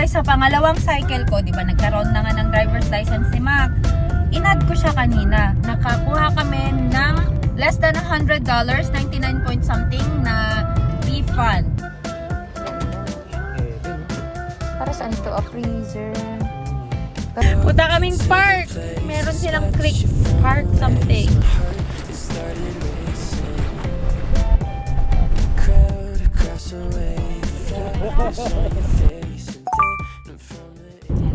guys, sa pangalawang cycle ko, di ba, nagkaroon na nga ng driver's license si Mac. In-add ko siya kanina. Nakakuha kami ng less than $100, 99 point something na refund. Para saan ito? A freezer. Punta kaming park. Meron silang creek park something.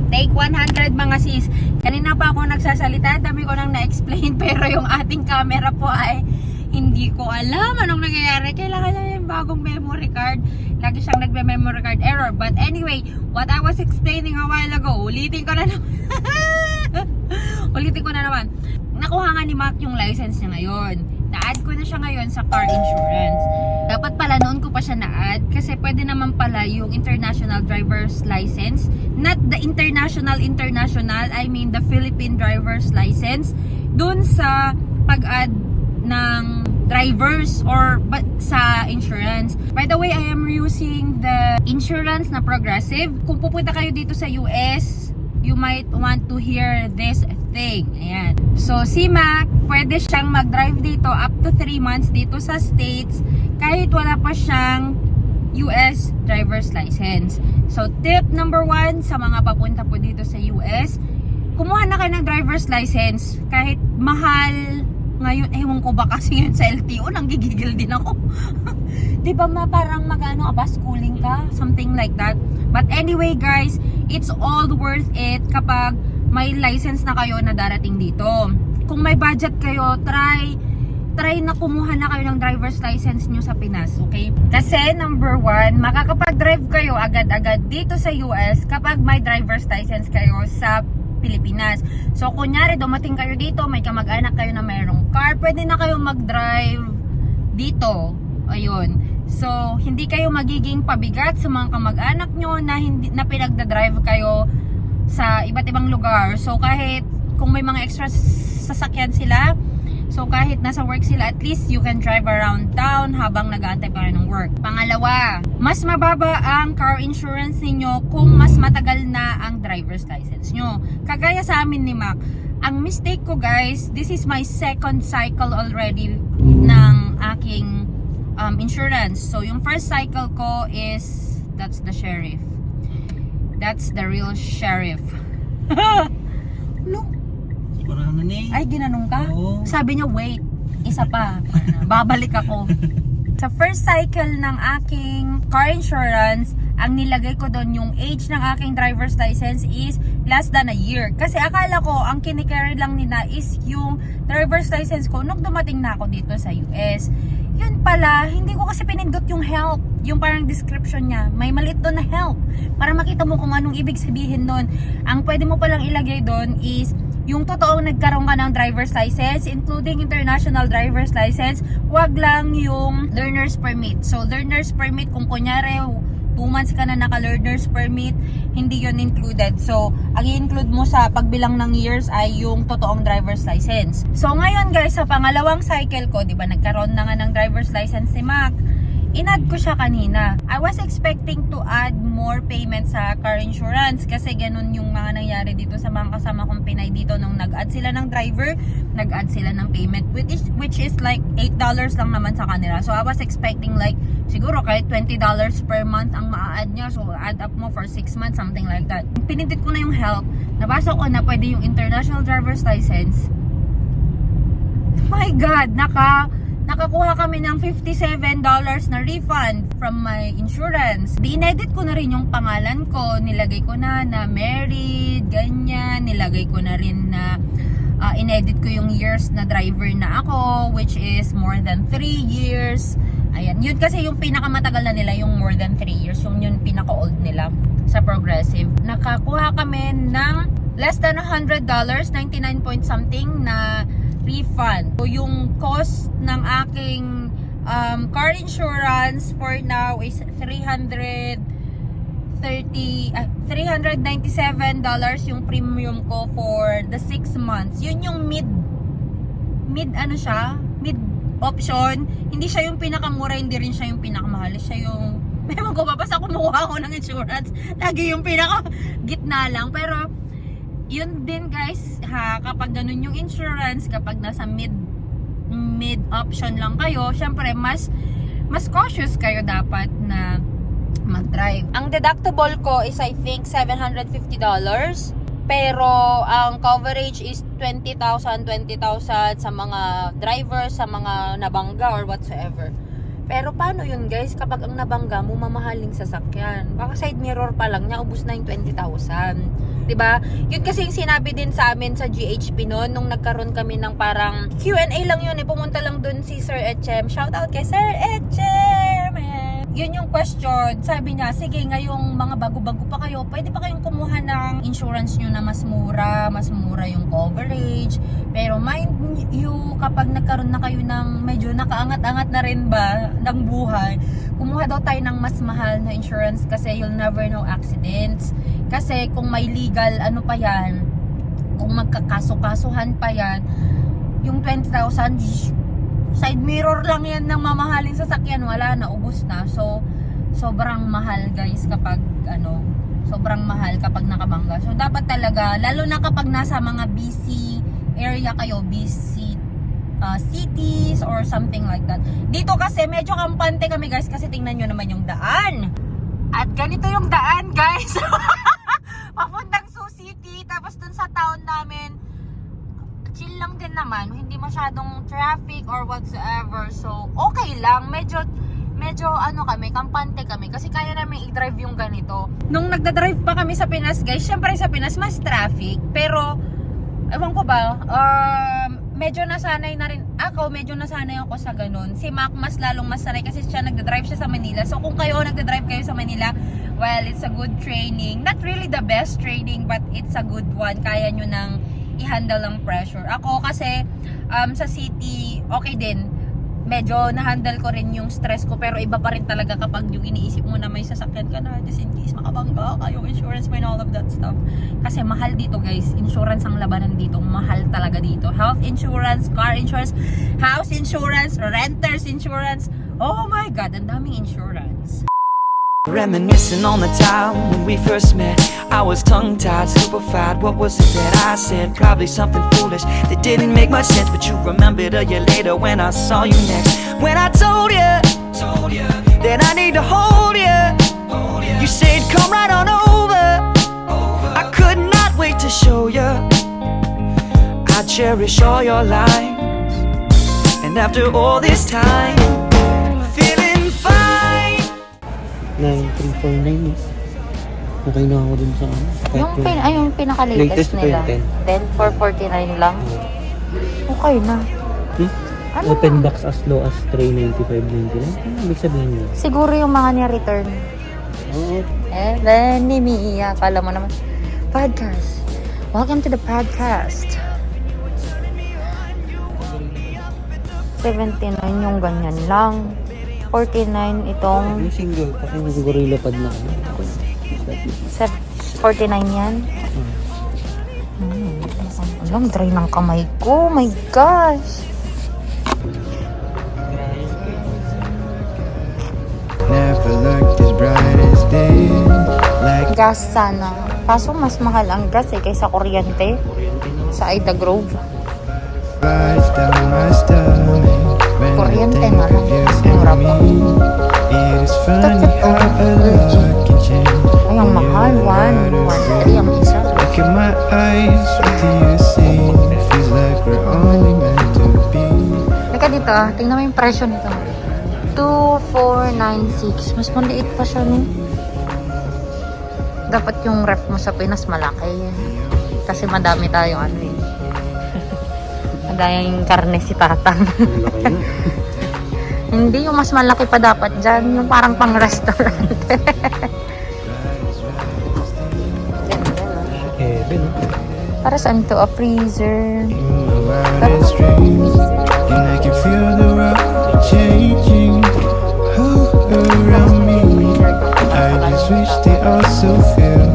Take 100 mga sis. Kanina pa ako nagsasalita, dami ko nang na-explain, pero yung ating camera po ay hindi ko alam anong nangyayari. Kailangan na yung bagong memory card. Lagi siyang nagme-memory card error. But anyway, what I was explaining a while ago, ulitin ko na naman. Nakuha nga ni Mac yung license niya ngayon. Na-add ko na siya ngayon sa car insurance. Dapat pala noon ko pa siya na-add kasi pwede naman pala yung international driver's license. Not the international, I mean the Philippine driver's license. Dun sa pag-add ng drivers or sa insurance. By the way, I am using the insurance na Progressive. Kung pupunta kayo dito sa US, you might want to hear this thing. Ayan. So, si Mac, pwede siyang mag-drive dito up to 3 months dito sa States kahit wala pa siyang US driver's license. So, tip number 1 sa mga papunta po dito sa US, kumuha na kayo ng driver's license kahit mahal. Ngayon, ewan ko ba kasi yun sa LTO, nanggigigil din ako. Di ba parang magano, schooling ka? Something like that. But anyway guys, it's all worth it kapag may license na kayo na darating dito. Kung may budget kayo, try na kumuha na kayo ng driver's license nyo sa Pinas, okay? Kasi number 1, makakapag-drive kayo agad-agad dito sa US kapag may driver's license kayo sa Pilipinas. So, kunyari, dumating kayo dito, may kamag-anak kayo na mayroong car, pwede na kayo mag-drive dito. Ayun. So, hindi kayo magiging pabigat sa mga kamag-anak nyo na pinagdadrive kayo sa iba't ibang lugar. So, kahit kung may mga extra sasakyan sila, so kahit nasa work sila, at least you can drive around town habang nag-aantay pa rin ng work. Pangalawa, mas mababa ang car insurance ninyo kung mas matagal na ang driver's license nyo. Kagaya sa amin ni Mac, ang mistake ko guys, this is my second cycle already ng aking insurance. So yung first cycle ko is, that's the sheriff. That's the real sheriff. No. Ay, ginanong ka? Oo. Sabi niya, wait, isa pa. Babalik ako. Sa first cycle ng aking car insurance, ang nilagay ko doon, yung age ng aking driver's license is less than a year. Kasi akala ko, ang kinicarry lang nila is yung driver's license ko nung dumating na ako dito sa US. Yun pala, hindi ko kasi pinindot yung help. Yung parang description niya, may maliit doon na help. Para makita mo kung anong ibig sabihin doon. Ang pwede mo palang ilagay doon is yung totoong nagkaroon ka ng driver's license, including international driver's license, wag lang yung learner's permit. So, learner's permit, kung kunyari, 2 months ka na naka-learner's permit, hindi yon included. So, ang i-include mo sa pagbilang ng years ay yung totoong driver's license. So, ngayon guys, sa pangalawang cycle ko, di ba, nagkaroon na nga ng driver's license si Mac. In-add ko siya kanina. I was expecting to add more payment sa car insurance kasi ganun yung mga nangyari dito sa mga kasama kong Pinay dito nung nag-add sila ng driver, nag-add sila ng payment which is like $8 lang naman sa kanila. So I was expecting like siguro kahit $20 per month ang ma-add niya. So add up mo for 6 months, something like that. Pinindit ko na yung help. Nabasa ko na pwede yung international driver's license. My God, nakakuha kami ng $57 na refund from my insurance. Di-edit ko na rin yung pangalan ko. Nilagay ko na married, ganyan. Nilagay ko na rin na in-edit ko yung years na driver na ako, which is more than 3 years. Ayan. Yun kasi yung pinakamatagal na nila, yung more than 3 years. Yung pinaka-old nila sa Progressive. Nakakuha kami ng less than $100, 99 point something na refund. So, yung cost ng aking car insurance for now is $397 yung premium ko for the 6 months. Yun yung mid ano siya? Mid option. Hindi siya yung pinakamura, hindi rin siya yung pinakamahal. Siya yung Ewan ko ba, basta kumuha ako ng insurance, lagi yung pinaka gitna lang. Pero, yun din guys, ha, kapag ganun yung insurance, kapag nasa mid option lang kayo, syempre mas cautious kayo dapat na mag-drive. Ang deductible ko is I think $750. Pero ang coverage is 20,000 sa mga drivers, sa mga nabangga or whatsoever. Pero paano yun guys kapag ang nabangga mo mamahaling sasakyan? Baka side mirror pa lang niya ubos na yung 20,000. 'Di ba? Yun kasi yung sinabi din sa amin sa GHP noon nung nagkaroon kami ng parang Q&A lang yun, pumunta lang dun si Sir Etchem. Shout out kay Sir Etchem. Yun yung question. Sabi niya, sige, ngayong mga bago-bago pa kayo, pwede pa kayong kumuha ng insurance nyo na mas mura yung coverage. Pero mind you, kapag nagkaroon na kayo ng medyo nakaangat-angat na rin ba ng buhay, kumuha daw tayo ng mas mahal na insurance kasi you'll never know accidents. Kasi kung may legal, ano pa yan, kung magkakaso-kasuhan pa yan, yung 20,000, side mirror lang yan ng mamahaling sasakyan, wala na, ubos na. So sobrang mahal guys kapag sobrang mahal kapag nakabangga. So dapat talaga, lalo na kapag nasa mga busy area kayo, busy cities or something like that. Dito kasi medyo kampante kami guys kasi tingnan nyo naman yung daan. At ganito yung daan guys. Papuntang Sioux City, tapos dun sa town namin chill lang din naman, hindi masyadong traffic or whatsoever. So, okay lang. Medyo kami, kampante kami kasi kaya namin i-drive yung ganito. Nung nagda-drive pa kami sa Pinas, guys, syempre sa Pinas mas traffic, pero ewan ko ba, medyo nasanay na rin ako, medyo nasanay ako sa ganun. Si Mac mas lalong masanay kasi siya nagda-drive siya sa Manila. So, kung kayo nagda-drive kayo sa Manila, well, it's a good training. Not really the best training, but it's a good one. Kaya nyo nang i-handle ang pressure. Ako kasi sa city, okay din. Medyo na-handle ko rin yung stress ko, pero iba pa rin talaga kapag yung iniisip mo na may sasakyan ka na just in case makabangga ka, yung insurance mo and all of that stuff. Kasi mahal dito guys. Insurance ang labanan dito. Mahal talaga dito. Health insurance, car insurance, house insurance, renters insurance. Oh my God, ang daming insurance. Reminiscing on the time when we first met, I was tongue-tied, stupefied. What was it that I said? Probably something foolish that didn't make much sense. But you remembered a year later when I saw you next. When I told you that I need to hold you, you said come right on over. I could not wait to show you. I cherish all your lines, and after all this time, feeling fine. 9349 okay na ako dun sa Yung pinaka-latest latest nila. 10. Then, 449 lang. Okay na. Ano? Open box as low as 395.99. Ano ibig sabihin yun? Siguro yung mga niya-return. Oo. Then, ni Mia, kala mo naman. Podcast. Welcome to the podcast. 79 yung ganyan lang. 49 itong Yung single, kasi nag-gorilla pad na ako. 49 yan. Alam, dry ng kamay ko. Oh my gosh. Never looked as bright as day. Like Gas sana. Kaso mas mahal ang gas kaysa kuryente. Sa Ida Grove. rides down my stomach when I Kuryente think nga lang. of you Mas mura and pa. me. It is funny how a lot can change. Ay, ang mahal. 113 ang isa. Look at my eyes, what do you see? Feels like we're only meant to be. Teka dito, tingnan mo yung presyo nito. 2496. Mas maliit pa siya, no? Dapat yung ref mo sa Pinas malaki. Kasi madami tayong ano eh. Madaming karne si tatang. Hindi, yung mas malaki pa dapat dyan. Yung parang pang restaurant. Heaven. Para saan to? A freezer. In my wildest dreams, and I can feel the rock changing around me. I just wish they also feel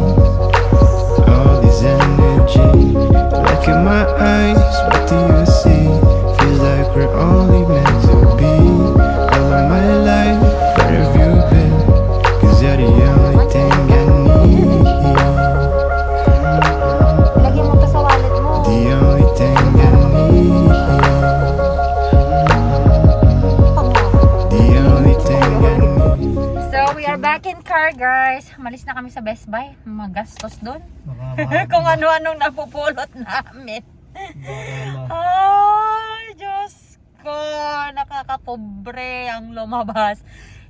all this energy. Look at my eyes, what do you see? Feels like we're only meant to be. All of my life, where have you been? malis na kami sa Best Buy. Magastos doon. Kung ano-anong napupulot namin. Ay, Diyos ko. Nakakapobre ang lumabas.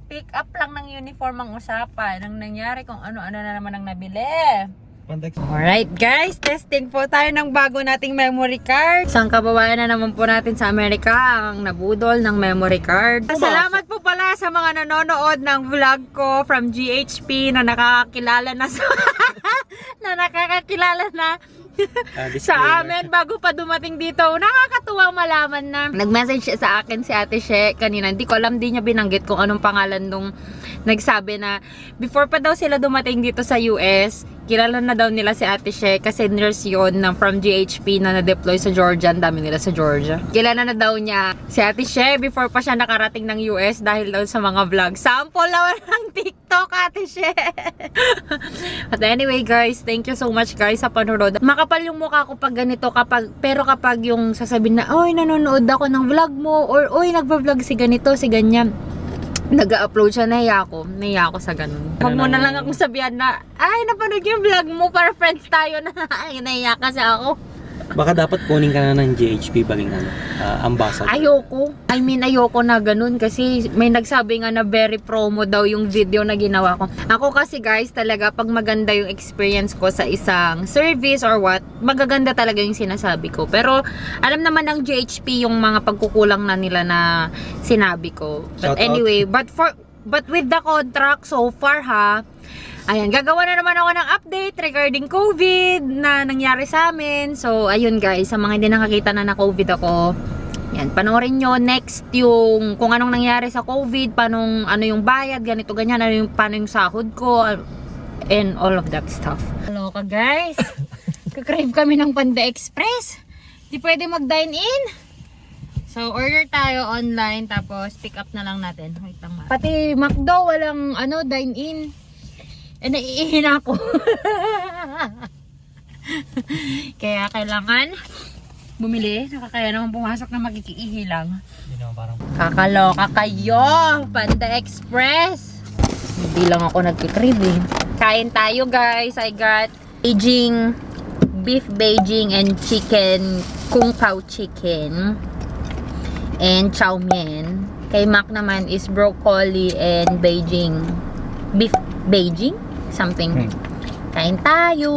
Pick up lang ng uniform ang usapan. Ang nangyari kung ano-ano na naman ang nabili. Alright guys, testing po tayo ng bago nating memory card. Isang kababayan na naman po natin sa Amerika ang nabudol ng memory card. Salamat po pala sa mga nanonood ng vlog ko from GHP na nakakakilala na sa amin bago pa dumating dito. Nakakatuwang malaman na nag-message siya sa akin si Ate She kanina. Hindi ko alam, di niya binanggit kung anong pangalan nung nagsabi na before pa daw sila dumating dito sa US, kilala na daw nila si Ate She kasi nurse yun from GHP na na-deploy sa Georgia. Ang dami nila sa Georgia. Kilala na daw niya si Ate She before pa siya nakarating ng US dahil daw sa mga vlog. Sample naman ng TikTok, Ate She. But anyway guys, thank you so much guys sa panonood. Makapal yung mukha ko pag ganito, pero kapag yung sasabihin na, oy, nanonood ako ng vlog mo, or oy, nagva-vlog si ganito, si ganyan, nag-upload siya, nahiya ako sa ganun. Huwag mo na lang akong sabihan na, ay, napanood yung vlog mo para friends tayo na. Ay, nahiya kasi ako. Baka dapat kunin ka na ng GHP baging ambassador. Ayoko na ganun kasi may nagsabi nga na very promo daw yung video na ginawa ko. Ako kasi guys, talaga pag maganda yung experience ko sa isang service or what, magaganda talaga yung sinasabi ko. Pero alam naman ng GHP yung mga pagkukulang na nila na sinabi ko. But anyway, but with the contract so far ayan, gagawa na naman ako ng update regarding COVID na nangyari sa amin. So, ayun guys, sa mga hindi nakakita na na-COVID ako, yan, panoorin nyo next yung kung anong nangyari sa COVID, ano yung bayad, ganito, ganyan, paano yung sahod ko, and all of that stuff. Hello ka guys, kakrave kami ng Panda Express. Di pwede mag-dine in. So, order tayo online, tapos pick up na lang natin. Wait lang, pati McDo, walang dine in. Naiihin ako. Kaya kailangan bumili. Nakakaya naman pumasok na makikiihi lang. Kakaloka kayo! Panda Express! Hindi lang ako nagkikrib eh. Kain tayo guys. I got beef Beijing and chicken, kung pao chicken. And chow mein. Kay Mac naman is broccoli and Beijing. Beef Beijing? Something. Kain tayo.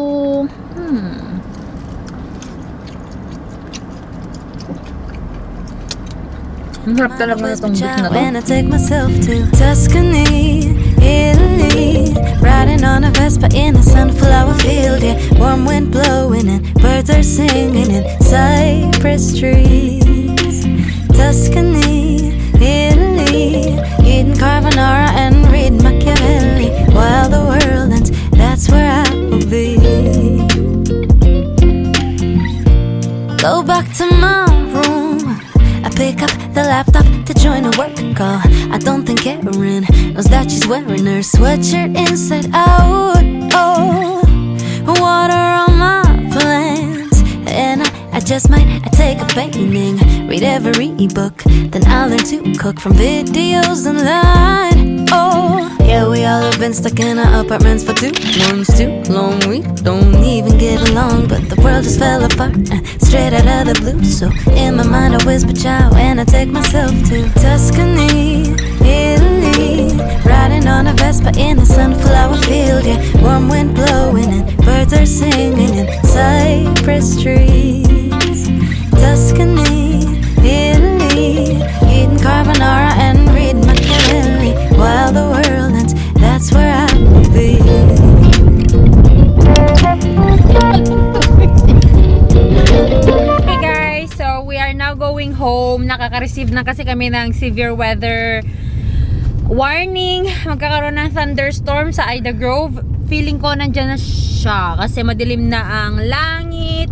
Masarap talaga na itong beef na to. When I take myself to Tuscany, Italy, riding on a Vespa in a sunflower field, yeah, warm wind blowing and birds are singing in cypress trees. Tuscany, Italy, eating carbonara and read Machiavelli while the world ends. That's where I will be. Go back to my room. I pick up the laptop to join a work call. I don't think Erin knows that she's wearing her sweatshirt inside out. Oh, water on my plants, and I just might take a painting, read every book, then I'll learn to cook from videos online. Oh, yeah, we all have been stuck in our apartments for 2 months too long. We don't even get along, but the world just fell apart straight out of the blue. So in my mind I whisper ciao, and I take myself to Tuscany, Italy, riding on a Vespa in a sunflower field, yeah, warm wind blowing and birds are singing in cypress trees. Tuscany, Italy, eating carbonara and read Machiavelli while the world ends. That's where I will be. Hey guys, so we are now going home. Nakaka-receive na kasi kami ng severe weather warning. Magkakaroon ng thunderstorm sa Ida Grove. Feeling ko nandyan na siya kasi madilim na ang langit.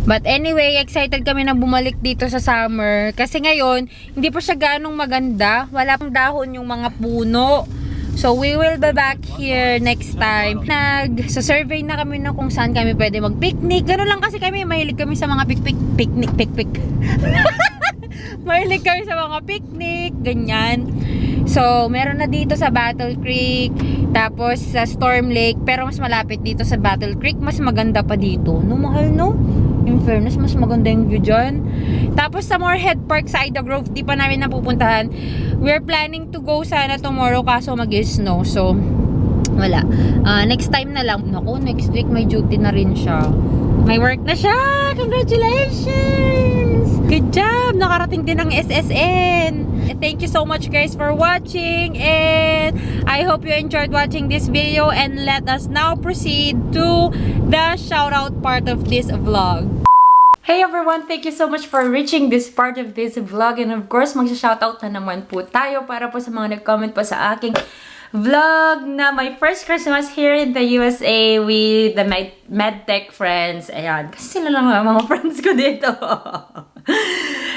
But anyway, excited kami na bumalik dito sa summer. Kasi ngayon, hindi pa siya ganong maganda. Wala pang dahon yung mga puno. So, we will be back here next time. Nag-survey na kami na kung saan kami pwede mag-picnic. Gano'n lang kasi kami. Mahilig kami sa mga picnic. Mahilig kami sa mga picnic. Ganyan. So, meron na dito sa Battle Creek, tapos sa Storm Lake, pero mas malapit dito sa Battle Creek, mas maganda pa dito. No, mahal no? In fairness, mas maganda yung view dyan. Tapos sa Moorhead Park sa Ida Grove, di pa namin napupuntahan. We're planning to go sana tomorrow, kaso mag-snow. So, wala. Next time na lang. Naku, next week may duty na rin siya. May work na siya! Congratulations! Good job! Nakarating din ng SSN! Thank you so much guys for watching, and I hope you enjoyed watching this video, and let us now proceed to the shoutout part of this vlog. Hey everyone! Thank you so much for reaching this part of this vlog, and of course, magsha-shoutout na naman po tayo para po sa mga nag-comment po sa aking vlog na my first Christmas here in the USA with the MedTech friends. Ayan, kasi sila lang mga friends ko dito.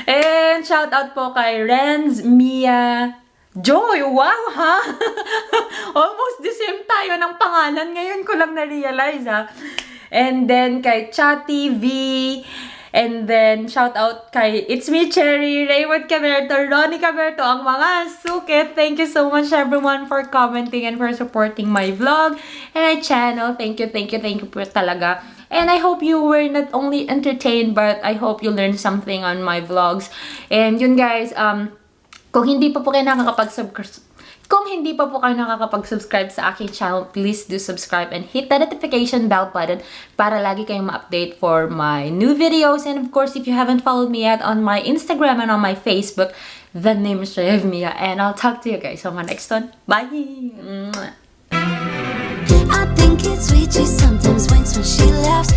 And shout out po kay Renz, Mia, Joy. Wow, ha? Almost the same tayo ng pangalan. Ngayon ko lang na-realize, ha? And then kay Chatty V. And then, shout out kay It's Me Cherry, Raymond Caberto, Ronnie Caberto, ang mga suke. Thank you so much everyone for commenting and for supporting my vlog and my channel. Thank you po talaga. And I hope you were not only entertained, but I hope you learned something on my vlogs. And yun guys, kung hindi pa po kayo nakakapag-subscribe sa aking channel, please do subscribe and hit the notification bell button para lagi kayong ma-update for my new videos. And of course, if you haven't followed me yet on my Instagram and on my Facebook, the name is Shreya Mia, and I'll talk to you guys on my next one. Bye! I think it's sweet, she sometimes winks when she laughs.